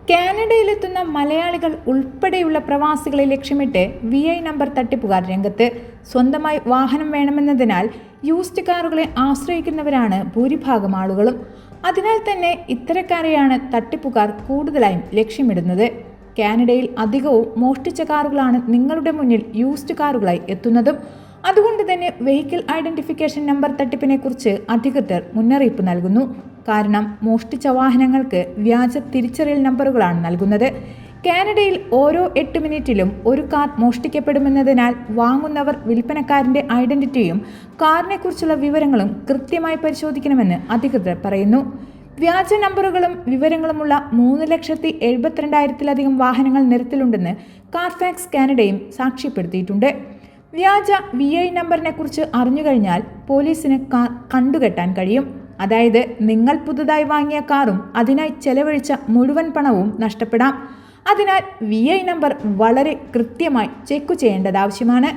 കാനഡയിലെത്തുന്ന മലയാളികൾ ഉൾപ്പെടെയുള്ള പ്രവാസികളെ ലക്ഷ്യമിട്ട് VI നമ്പർ തട്ടിപ്പുകാർ രംഗത്ത്. സ്വന്തമായി വാഹനം വേണമെന്നതിനാൽ യൂസ്ഡ് കാറുകളെ ആശ്രയിക്കുന്നവരാണ് ഭൂരിഭാഗം ആളുകളും. അതിനാൽ തന്നെ ഇത്തരക്കാരെയാണ് തട്ടിപ്പുകാർ കൂടുതലായും ലക്ഷ്യമിടുന്നത്. കാനഡയിൽ അധികവും മോഷ്ടിച്ച കാറുകളാണ് നിങ്ങളുടെ മുന്നിൽ യൂസ്ഡ് കാറുകളായി എത്തുന്നതും. അതുകൊണ്ട് തന്നെ വെഹിക്കിൾ ഐഡന്റിഫിക്കേഷൻ നമ്പർ തട്ടിപ്പിനെ കുറിച്ച് അധികൃതർ മുന്നറിയിപ്പ് നൽകുന്നു. കാരണം മോഷ്ടിച്ച വാഹനങ്ങൾക്ക് വ്യാജ തിരിച്ചറിയൽ നമ്പറുകളാണ് നൽകുന്നത്. കാനഡയിൽ ഓരോ 8 മിനിറ്റിലും ഒരു കാർ മോഷ്ടിക്കപ്പെടുമെന്നതിനാൽ വാങ്ങുന്നവർ വിൽപ്പനക്കാരൻ്റെ ഐഡന്റിറ്റിയും കാറിനെക്കുറിച്ചുള്ള വിവരങ്ങളും കൃത്യമായി പരിശോധിക്കണമെന്ന് അധികൃതർ പറയുന്നു. വ്യാജ നമ്പറുകളും വിവരങ്ങളുമുള്ള 3,72,000-ലധികം വാഹനങ്ങൾ നിരത്തിലുണ്ടെന്ന് കാർഫാക്സ് കാനഡയും സാക്ഷ്യപ്പെടുത്തിയിട്ടുണ്ട്. വ്യാജ VI നമ്പറിനെ കുറിച്ച് അറിഞ്ഞുകഴിഞ്ഞാൽ പോലീസിന് കാർ കണ്ടുകെട്ടാൻ കഴിയും. അതായത് നിങ്ങൾ പുതുതായി വാങ്ങിയ കാറും അതിനായി ചെലവഴിച്ച മുഴുവൻ പണവും നഷ്ടപ്പെടാം. അതിനാൽ VI നമ്പർ വളരെ കൃത്യമായി ചെക്ക് ചെയ്യേണ്ടത് ആവശ്യമാണ്.